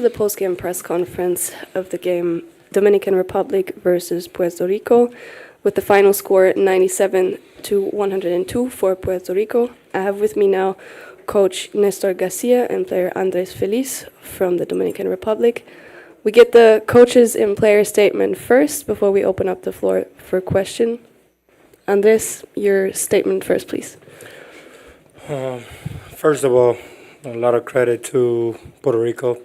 the post-game press conference of the game Dominican Republic versus Puerto Rico, with the final score 97-102 for Puerto Rico. I have with me now Coach Nestor Garcia and player Andres Feliz from the Dominican Republic. We get the coaches and player statement first before we open up the floor for question. Andres, your statement first, please. First of all, a lot of credit to Puerto Rico.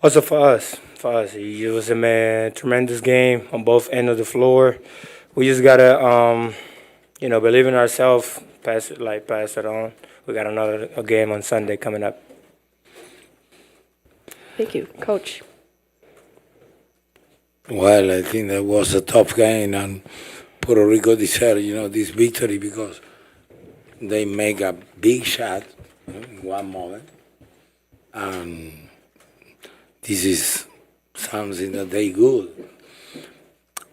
Also for us, it was a tremendous game on both ends of the floor. We just gotta, believe in ourselves, pass it on. We got another game on Sunday coming up. Thank you, Coach. Well, I think that was a tough game, and Puerto Rico deserved, this victory because they make a big shot in one moment, and this is something that they good.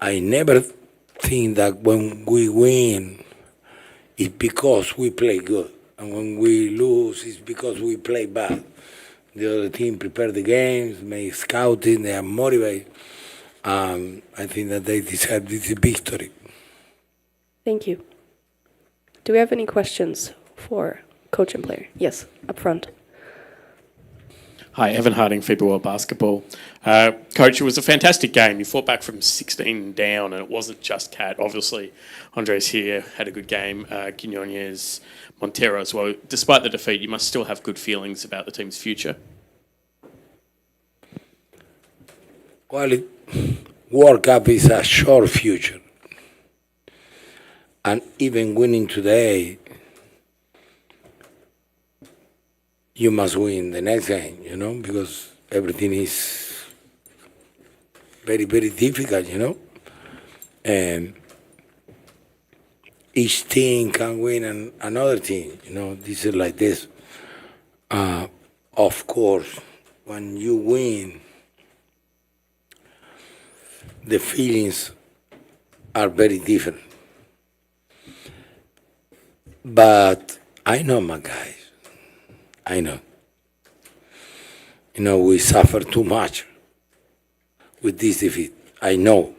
I never think that when we win, it's because we play good, and when we lose, it's because we play bad. The other team prepare the games, make scouting, they are motivated. I think that they deserve this victory. Thank you. Do we have any questions for coach and player? Yes, up front. Hi, Evan Harding, FIBA World Basketball. Coach, it was a fantastic game. You fought back from 16 down, and it wasn't just Cat. Obviously, Andres here had a good game. Quinones, Montero as well. Despite the defeat, you must still have good feelings about the team's future. Well, World Cup is a short future. And even winning today, you must win the next game, because everything is very, very difficult, And each team can win another team, This is like this. Of course, when you win, the feelings are very different. But I know my guys. I know. We suffer too much with this defeat. I know.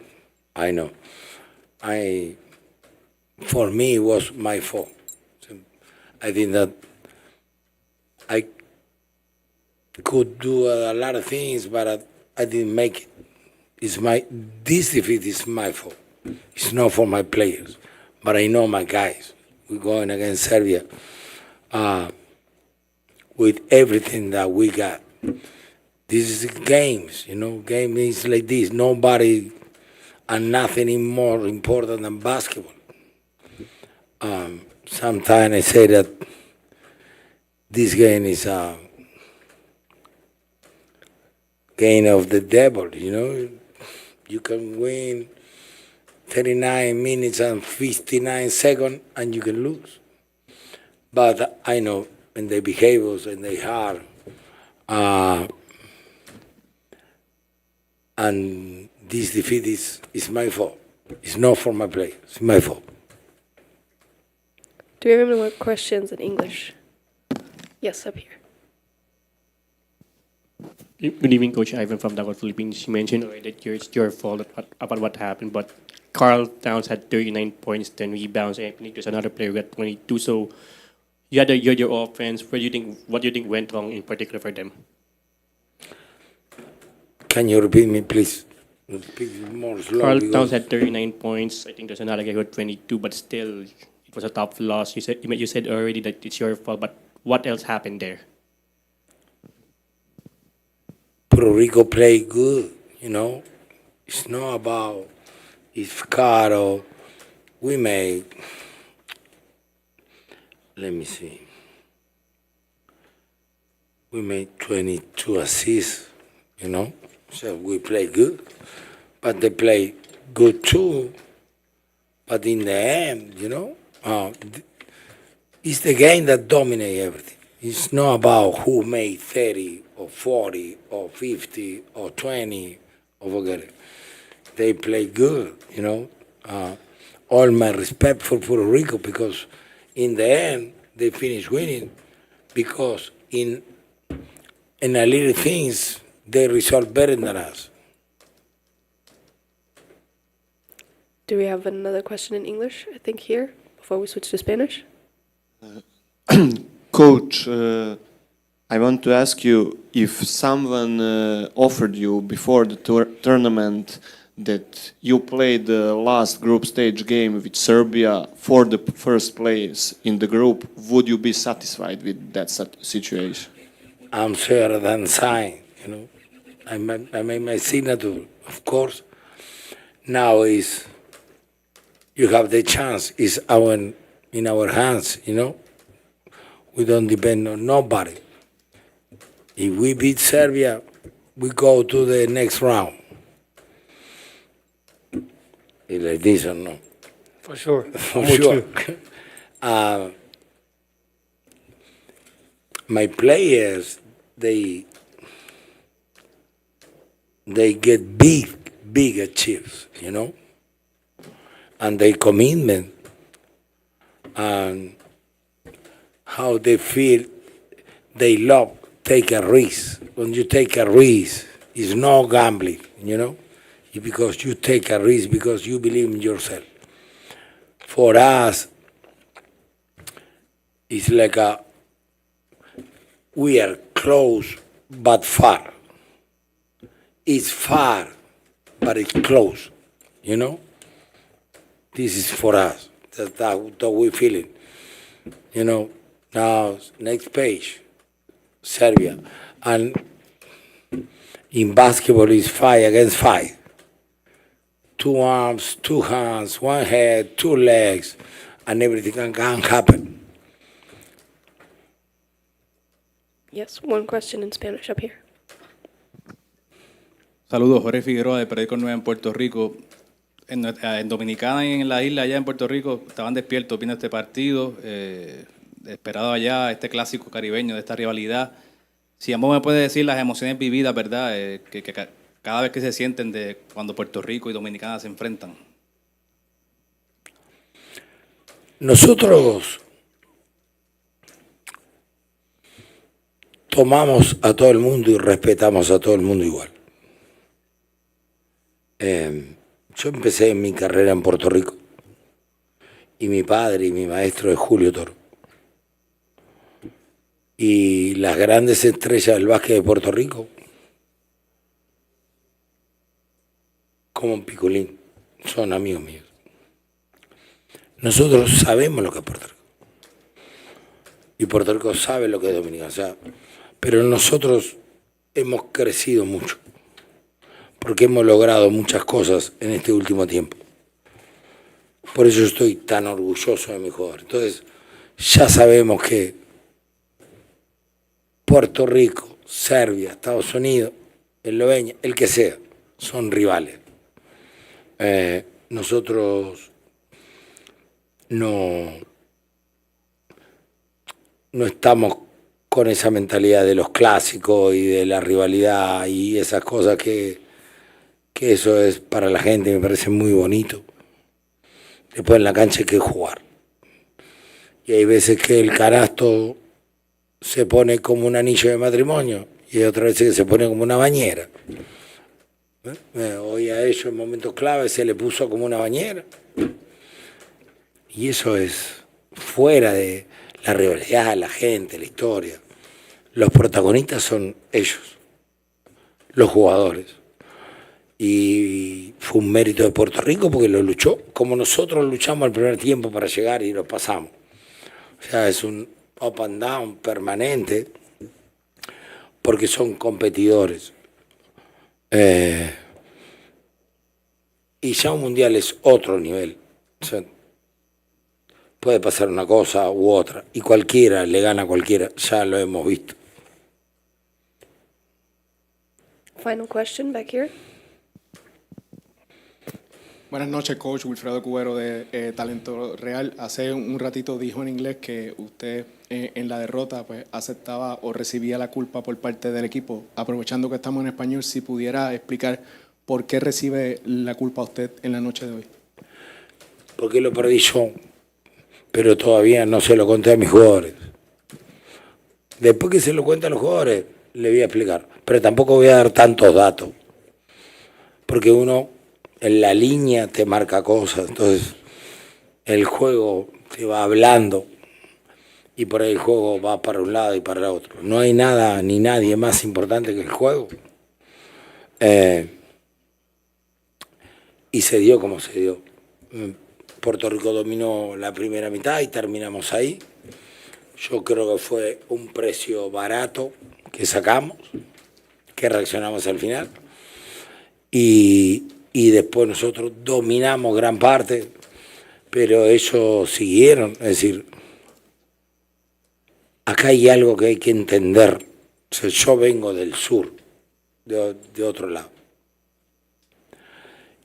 For me, it was my fault. So I think that I could do a lot of things, but I didn't make it. This defeat is my fault. It's not for my players, but I know my guys. We're going against Serbia with everything that we got. This is games, Game is like this. Nobody and nothing is more important than basketball. Sometimes I say that this game is a game of the devil, You can win 39 minutes and 59 seconds, and you can lose. But I know in their behaviors and their heart, and this defeat is my fault. It's not for my play. It's my fault. Do we have any more questions in English? Yes, up here. Good evening, Coach Ivan from Davao, Philippines. You mentioned already that it's your fault about what happened, but Carl Towns had 39 points, 10 rebounds, and there's another player who got 22. So you had your offense. What do you think went wrong in particular for them? Can you repeat me, please? Speak more slowly. Carl Towns had 39 points. I think there's another guy who had 22, but still, it was a tough loss. You said already that it's your fault, but what else happened there? Puerto Rico play good, It's not about if Caro. We made, let me see. We made 22 assists, So we play good, but they play good too. But in the end, it's the game that dominates everything. It's not about who made 30 or 40 or 50 or 20 or forget it. They play good, All my respect for Puerto Rico because in the end they finish winning because in a little things they resolve better than us. Do we have another question in English, I think, here, before we switch to Spanish? Coach, I want to ask you if someone offered you before the tournament that you played the last group stage game with Serbia for the first place in the group, would you be satisfied with that situation? I'm sure than sign, you know. I made my signature, of course. Now is you have the chance. It's in our hands, you know. We don't depend on nobody. If we beat Serbia, we go to the next round. It's like this or no? For sure. For I'm with sure. you. My players, they get big achieves, you know, and their commitment and how they feel, they love take a risk. When you take a risk, it's no gambling, you know, it's because you take a risk because you believe in yourself. For us, it's like we are close but far. It's far, but it's close, you know? This is for us. That's what we're feeling. You know, now, next page, Serbia. And in basketball, it's 5 against 5. 2 arms, 2 hands, 1 head, 2 legs, and everything can happen. Yes, one question in Spanish up here. Saludos, Jorge Figueroa de Periódico 9 en Puerto Rico. En Dominicana y en la isla allá en Puerto Rico estaban despiertos viendo este partido, esperado allá este clásico caribeño de esta rivalidad. Si ambos me puede decir las emociones vividas, ¿verdad? Que cada vez que se sienten de cuando Puerto Rico y Dominicana se enfrentan. Nosotros tomamos a todo el mundo y respetamos a todo el mundo igual. Yo empecé mi carrera en Puerto Rico y mi padre y mi maestro es Julio Toro. Y las grandes estrellas del básquet de Puerto Rico, como Picolín, son amigos míos. Nosotros sabemos lo que es Puerto Rico. Y Puerto Rico sabe lo que es Dominicana. O sea, pero nosotros hemos crecido mucho. Porque hemos logrado muchas cosas en este último tiempo. Por eso estoy tan orgulloso de mi jugador. Entonces, ya sabemos que Puerto Rico, Serbia, Estados Unidos, Eslovenia, el que sea, son rivales. Nosotros no estamos con esa mentalidad de los clásicos y de la rivalidad y esas cosas que eso es para la gente, me parece muy bonito. Después en la cancha hay que jugar. Y hay veces que el canasto se pone como un anillo de matrimonio y hay otras veces que se pone como una bañera. Hoy a ellos en momentos clave se le puso como una bañera. Y eso es fuera de la rivalidad, la gente, la historia. Los protagonistas son ellos, los jugadores. Y fue un mérito de Puerto Rico porque lo luchó, como nosotros luchamos el primer tiempo para llegar y lo pasamos. O sea, es un up and down permanente porque son competidores. Y ya un mundial es otro nivel. O sea, puede pasar una cosa u otra y cualquiera le gana a cualquiera, ya lo hemos visto. Final question back here. Buenas noches, coach Wilfredo Cubero de Talento Real. Hace un ratito dijo en inglés que usted en la derrota pues aceptaba o recibía la culpa por parte del equipo. Aprovechando que estamos en español, si pudiera explicar por qué recibe la culpa usted en la noche de hoy. Porque lo perdí yo, pero todavía no se lo conté a mis jugadores. Después que se lo cuente a los jugadores, le voy a explicar, pero tampoco voy a dar tantos datos, porque uno en la línea te marca cosas, entonces el juego te va hablando y por ahí el juego va para un lado y para el otro. No hay nada ni nadie más importante que el juego. Y se dio como se dio. Puerto Rico dominó la primera mitad y terminamos ahí. Yo creo que fue un precio barato que sacamos, que reaccionamos al final. Y después nosotros dominamos gran parte, pero ellos siguieron. Es decir, acá hay algo que hay que entender. O sea, yo vengo del sur, de otro lado.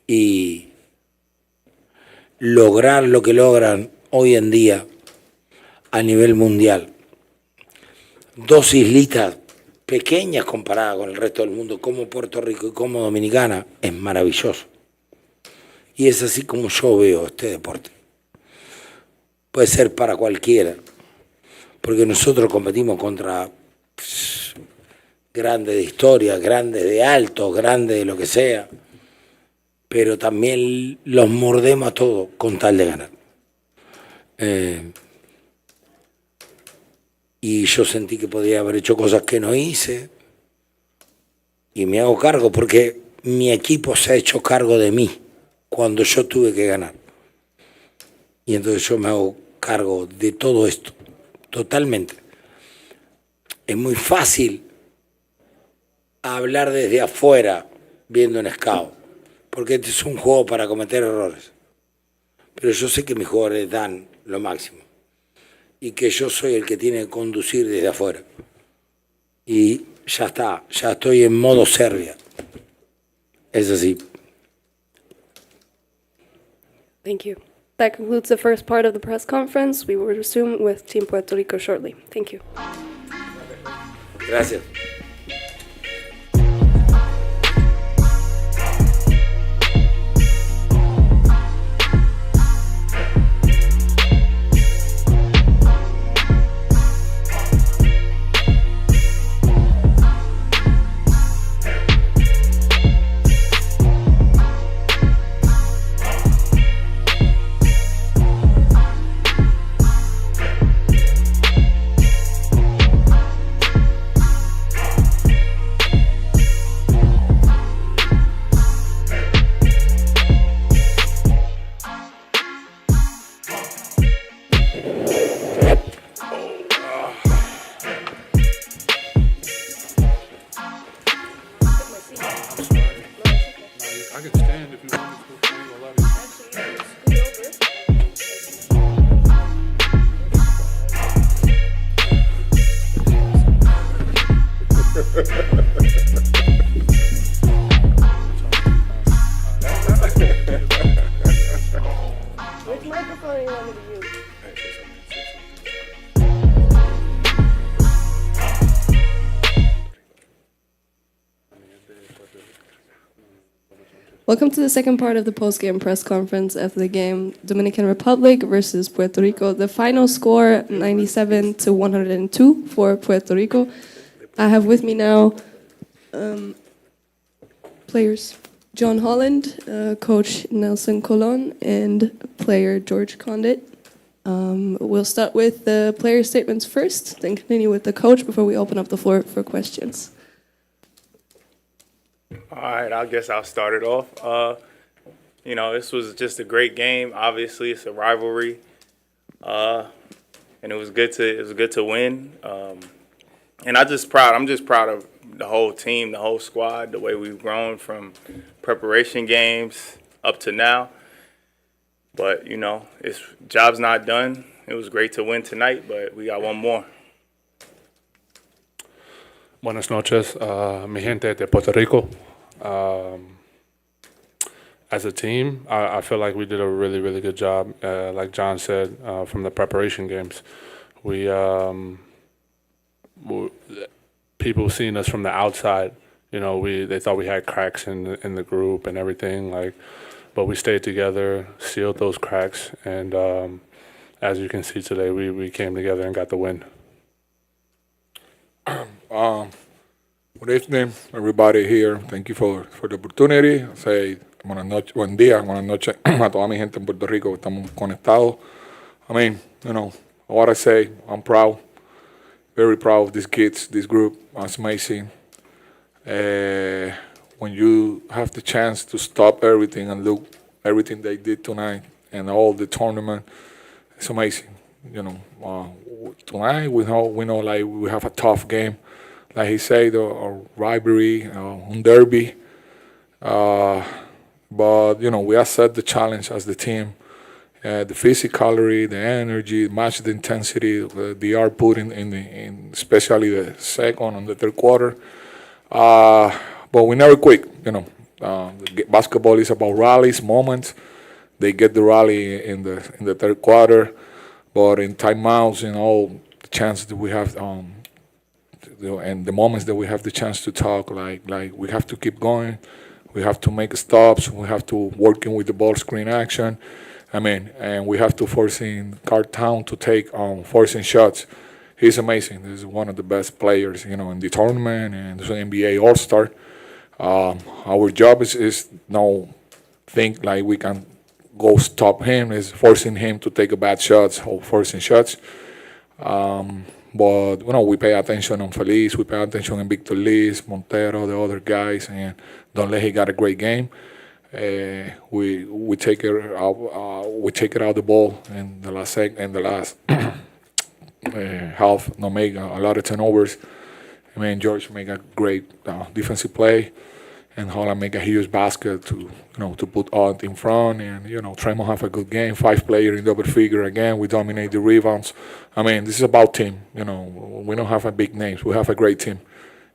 Y lograr lo que logran hoy en día a nivel mundial, dos islitas pequeñas comparadas con el resto del mundo, como Puerto Rico y como Dominicana, es maravilloso. Y es así como yo veo este deporte. Puede ser para cualquiera, porque nosotros competimos contra grandes de historia, grandes de alto, grandes de lo que sea, pero también los mordemos a todos con tal de ganar. Y yo sentí que podía haber hecho cosas que no hice y me hago cargo porque mi equipo se ha hecho cargo de mí cuando yo tuve que ganar. Y entonces yo me hago cargo de todo esto, totalmente. Es muy fácil hablar desde afuera viendo un scout, porque este es un juego para cometer errores. Pero yo sé que mis jugadores dan lo máximo y que yo soy el que tiene que conducir desde afuera. Y ya está, ya estoy en modo Serbia. Es así. Thank you. That concludes the first part of the press conference. We will resume with Team Puerto Rico shortly. Thank you. Gracias. I could stand if you want me to. I ain't gonna lie to you. Which microphone do you want me to use? Welcome to the second part of the post-game press conference after the game Dominican Republic versus Puerto Rico. The final score 97-102 for Puerto Rico. I have with me now players John Holland, coach Nelson Colon, and player George Condit. We'll start with the player statements first, then continue with the coach before we open up the floor for questions. All right, I guess I'll start it off. This was just a great game. Obviously, it's a rivalry, and it was good to win. And I'm just proud of the whole team, the whole squad, the way we've grown from preparation games up to now. But it's job's not done. It was great to win tonight, but we got one more. Buenas noches, mi gente de Puerto Rico. As a team, I feel like we did a really, really good job. Like John said, from the preparation games, people seeing us from the outside, they thought we had cracks in the group and everything, but we stayed together, sealed those cracks, and as you can see today, we came together and got the win. Good evening, everybody here. Thank you for the opportunity. Say buenas noches, buen día, buenas noches a toda mi gente en Puerto Rico que estamos conectados. I mean, what I say, I'm proud, very proud of these kids, this group. It's amazing. When you have the chance to stop everything and look everything they did tonight and all the tournament, it's amazing. Tonight we know like we have a tough game. Like he said, a rivalry, a derby. But we accept the challenge as the team. The physicality, the energy, match the intensity they are putting in especially the second and the third quarter. But we never quit. Basketball is about rallies, moments. They get the rally in the third quarter, but in timeouts and all the chances that we have, and the moments that we have the chance to talk, like we have to keep going. We have to make stops. We have to working with the ball screen action. And we have to forcing Cartown to take forcing shots. He's amazing. He's one of the best players, in the tournament, and he's an NBA All-Star. Our job is now think like we can go stop him. Is forcing him to take a bad shots or forcing shots. But we pay attention on Feliz, we pay attention on Victor Liz, Montero, the other guys, and don't let he got a great game. We take it out the ball in the last half. No make a lot of turnovers. George make a great defensive play, and Holland make a huge basket to put Ant in front, and Tremont have a good game. 5 players in double figure again. We dominate the rebounds. This is about team. We don't have a big names. We have a great team,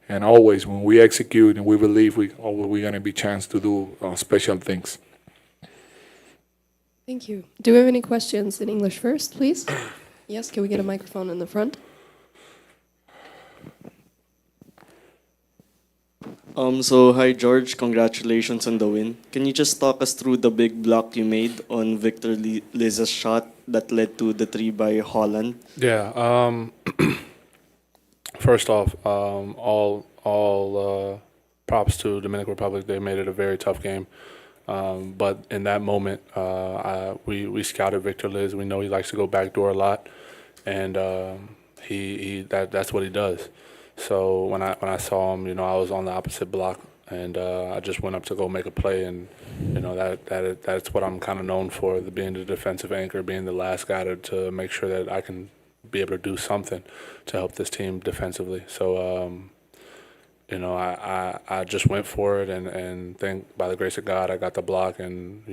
and always when we execute and we believe we're gonna be chance to do special things. Thank you. Do we have any questions in English first, please? Yes, can we get a microphone in the front? So hi George, congratulations on the win. Can you just talk us through the big block you made on Victor Liz's shot that led to the 3 by Holland? Yeah. First off, all props to Dominican Republic. They made it a very tough game. But in that moment, we scouted Victor Liz. We know he likes to go backdoor a lot, and that's what he does. So when I saw him, I was on the opposite block, and I just went up to go make a play, and that's what I'm kind of known for, being the defensive anchor, being the last guy to make sure that I can be able to do something to help this team defensively. So I just went for it, and thank by the grace of God I got the block, and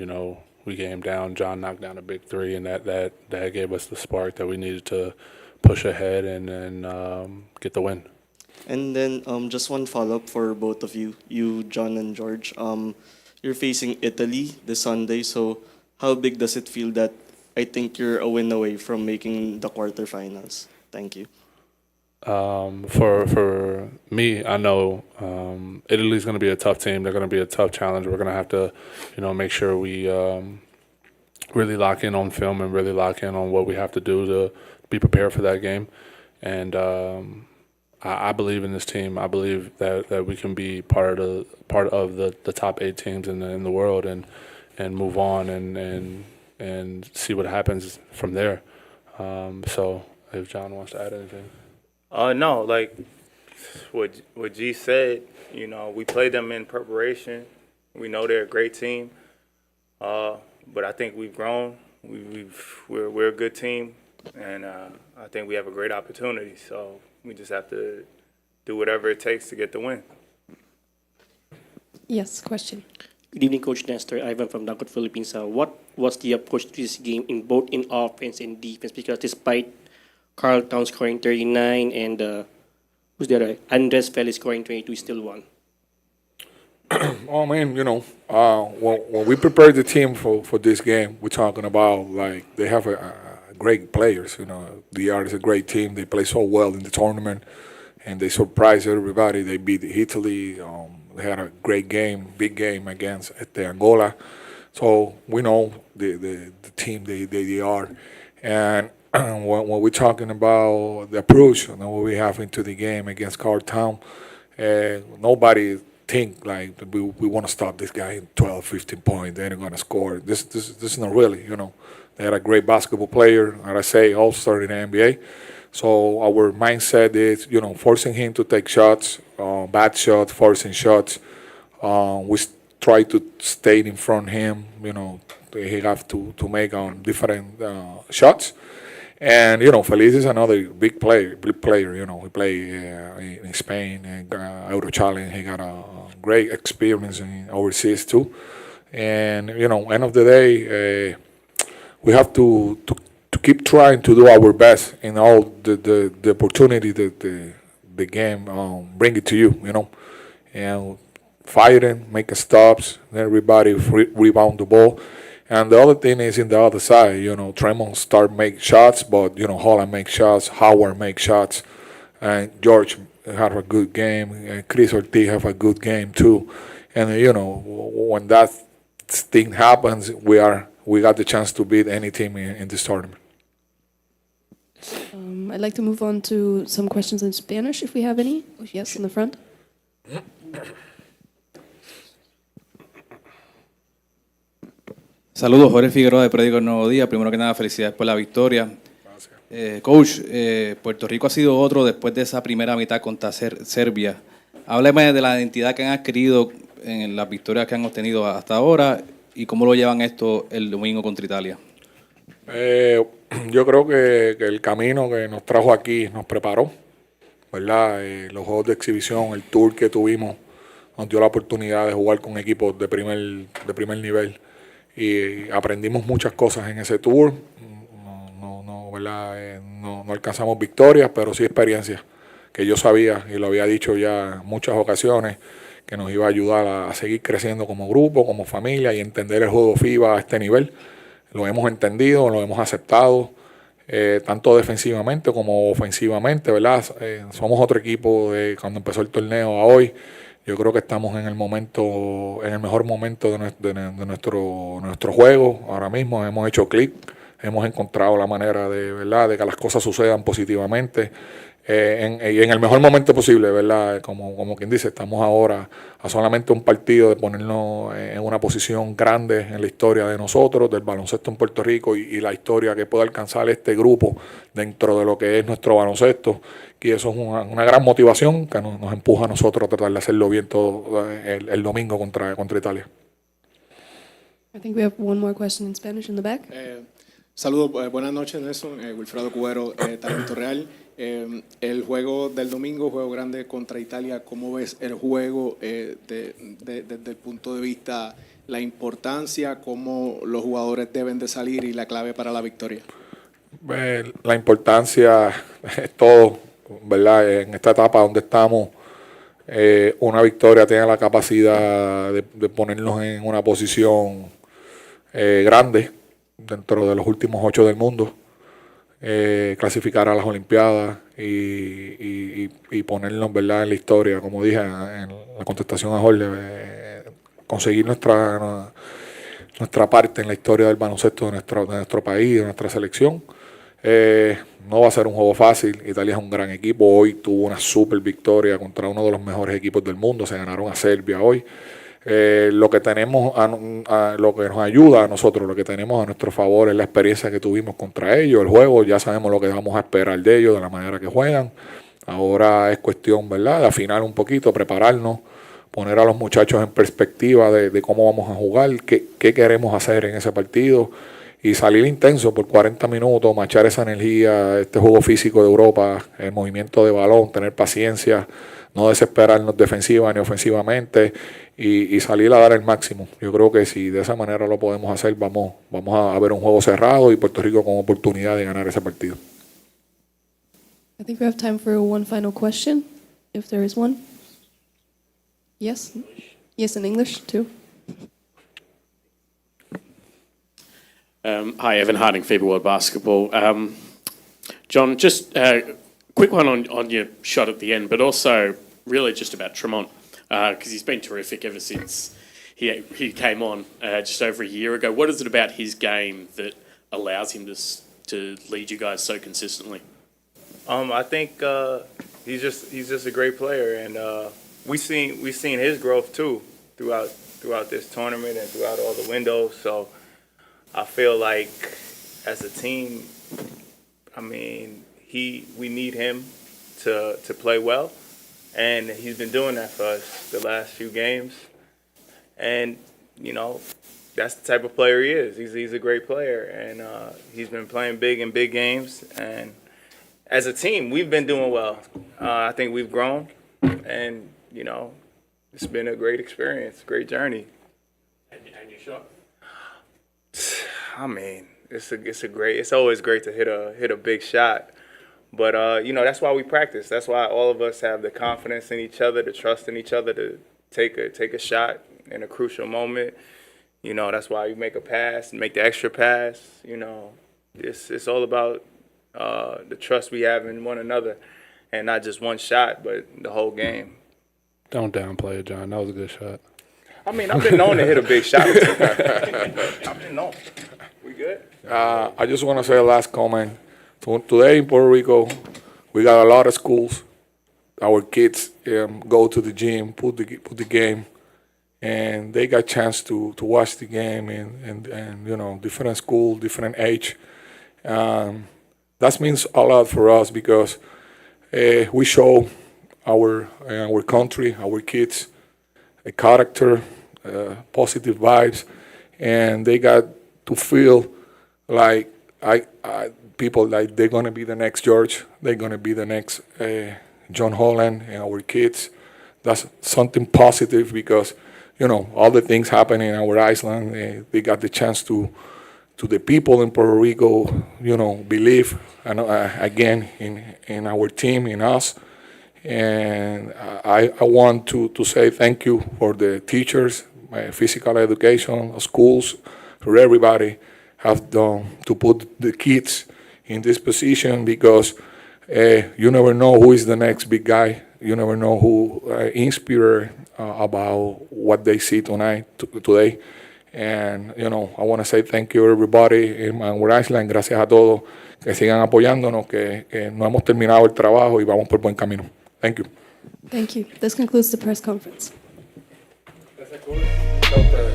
we came down. John knocked down a big 3, and that gave us the spark that we needed to push ahead and get the win. And then just one follow-up for both of you, John and George. You're facing Italy this Sunday, so how big does it feel that I think you're a win away from making the quarterfinals? Thank you. For me, I know Italy's going to be a tough team. They're going to be a tough challenge. We're going to have to, make sure we really lock in on film and really lock in on what we have to do to be prepared for that game. And I believe in this team. I believe that we can be part of the top 8 teams in the world and move on and see what happens from there. So if John wants to add anything. No, like what G said, we played them in preparation. We know they're a great team. But I think we've grown. We're a good team, and I think we have a great opportunity. So we just have to do whatever it takes to get the win. Yes, question. Good evening, Coach Nestor. Ivan from Dagot, Philippines. What was the approach to this game in both in offense and defense? Because despite Carl Town scoring 39 and who's the other? Andres Felix scoring 22, still won. Oh man, when we prepared the team for this game, we're talking about like they have a great players. DR is a great team. They play so well in the tournament, and they surprised everybody. They beat Italy. They had a great game, big game against Angola. So we know the team they are, and when we're talking about the approach what we have into the game against Cartown, Nobody think like we want to stop this guy in 12, 15 points. They're going to score. This is not really. They had a great basketball player. As I say, all-star in the NBA. So our mindset is, forcing him to take shots, bad shots, forcing shots. We try to stay in front of him. He have to make different shots. And Feliz is another big player. He play in Spain and Euro Challenge. He got a great experience in overseas too. And end of the day, we have to keep trying to do our best in all the opportunity that the game bring it to you. And fighting, making stops, everybody rebound the ball. And the other thing is in the other side, Tremont start make shots, but, Holland make shots, Howard make shots, and George have a good game, and Chris Ortiz have a good game too. And, when that thing happens, we got the chance to beat any team in this tournament. I'd like to move on to some questions in Spanish, if we have any. Oh, yes, in the front. Saludos, Jorge Figueroa de Periódico El Nuevo Día. Primero que nada, felicidades por la victoria. Coach, Puerto Rico ha sido otro después de esa primera mitad contra Serbia. Hábleme de la identidad que han adquirido en las victorias que han obtenido hasta ahora y cómo lo llevan esto el domingo contra Italia. Yo creo que el camino que nos trajo aquí nos preparó, ¿verdad? Los juegos de exhibición, el tour que tuvimos, nos dio la oportunidad de jugar con equipos de primer nivel. Y aprendimos muchas cosas en ese tour. ¿Verdad? No alcanzamos victorias, pero sí experiencias que yo sabía y lo había dicho ya en muchas ocasiones que nos iba a ayudar a seguir creciendo como grupo, como familia y entender el juego FIBA a este nivel. Lo hemos entendido, lo hemos aceptado, tanto defensivamente como ofensivamente, ¿verdad? Somos otro equipo de cuando empezó el torneo a hoy. Yo creo que estamos en el mejor momento de nuestro juego. Ahora mismo hemos hecho clic, hemos encontrado la manera de que las cosas sucedan positivamente y en el mejor momento posible, ¿verdad? Como quien dice, estamos ahora a solamente un partido de ponernos en una posición grande en la historia de nosotros, del baloncesto en Puerto Rico y la historia que puede alcanzar este grupo dentro de lo que es nuestro baloncesto. Y eso es una gran motivación que nos empuja a nosotros a tratar de hacerlo bien todo el domingo contra Italia. I think we have one more question in Spanish in the back. Saludos, buenas noches, Nelson. Wilfredo Cubero, Talento Real. El juego del domingo, juego grande contra Italia, ¿cómo ves el juego desde el punto de vista, la importancia, cómo los jugadores deben de salir y la clave para la victoria? La importancia es todo, ¿verdad? En esta etapa donde estamos, una victoria tiene la capacidad de ponernos en una posición grande dentro de los últimos 8 del mundo, clasificar a las Olimpiadas y ponernos, ¿verdad?, en la historia, como dije en la contestación a Jorge, conseguir nuestra parte en la historia del baloncesto de nuestro país, de nuestra selección. No va a ser un juego fácil. Italia es un gran equipo. Hoy tuvo una super victoria contra uno de los mejores equipos del mundo. Se ganaron a Serbia hoy. Lo que tenemos, lo que nos ayuda a nosotros, lo que tenemos a nuestro favor es la experiencia que tuvimos contra ellos. El juego, ya sabemos lo que vamos a esperar de ellos, de la manera que juegan. Ahora es cuestión, ¿verdad?, de afinar un poquito, prepararnos, poner a los muchachos en perspectiva de cómo vamos a jugar, qué queremos hacer en ese partido. Y salir intenso por 40 minutos, marchar esa energía, este juego físico de Europa, el movimiento de balón, tener paciencia, no desesperarnos defensiva ni ofensivamente y salir a dar el máximo. Yo creo que si de esa manera lo podemos hacer, vamos a ver un juego cerrado y Puerto Rico con oportunidad de ganar ese partido. I think we have time for one final question, if there is one. Yes? Yes, in English too. Hi, Evan Harding, FIBA World Basketball. John, just a quick one on your shot at the end, but also really just about Tremont, because he's been terrific ever since he came on just over a year ago. What is it about his game that allows him to lead you guys so consistently? I think he's just a great player, and we seen his growth too throughout this tournament and throughout all the windows. So I feel like as a team, I mean, we need him to play well, and he's been doing that for us the last few games. And you know, that's the type of player he is. He's a great player, and he's been playing big in big games. And as a team, we've been doing well. I think we've grown, and you know, it's been a great experience, great journey. And you shot. I mean, it's always great to hit a big shot. But you know, that's why we practice. That's why all of us have the confidence in each other, the trust in each other to take a shot in a crucial moment. You know, that's why you make a pass, make the extra pass. You know, it's all about the trust we have in one another, and not just one shot, but the whole game. Don't downplay it, John. That was a good shot. I mean, I've been known to hit a big shot. I've been known. We good? I just want to say a last comment. So today in Puerto Rico, we got a lot of schools. Our kids go to the gym, put the game, and they got chance to watch the game and you know, different school, different age. That means a lot for us because we show our country, our kids, a character, positive vibes, and they got to feel like people like they're gonna be the next George, they're gonna be the next John Holland, and our kids. That's something positive because you know all the things happening in our island. They got the chance to the people in Puerto Rico, you know, believe and again in our team, in us. And I want to say thank you for the teachers, physical education, schools, for everybody have done to put the kids in this position because you never know who is the next big guy. You never know who inspire about what they see today. And, you know, I want to say thank you everybody in our island. Gracias a todos que sigan apoyándonos, que no hemos terminado el trabajo y vamos por buen camino. Thank you. Thank you. This concludes the press conference. Gracias a todos.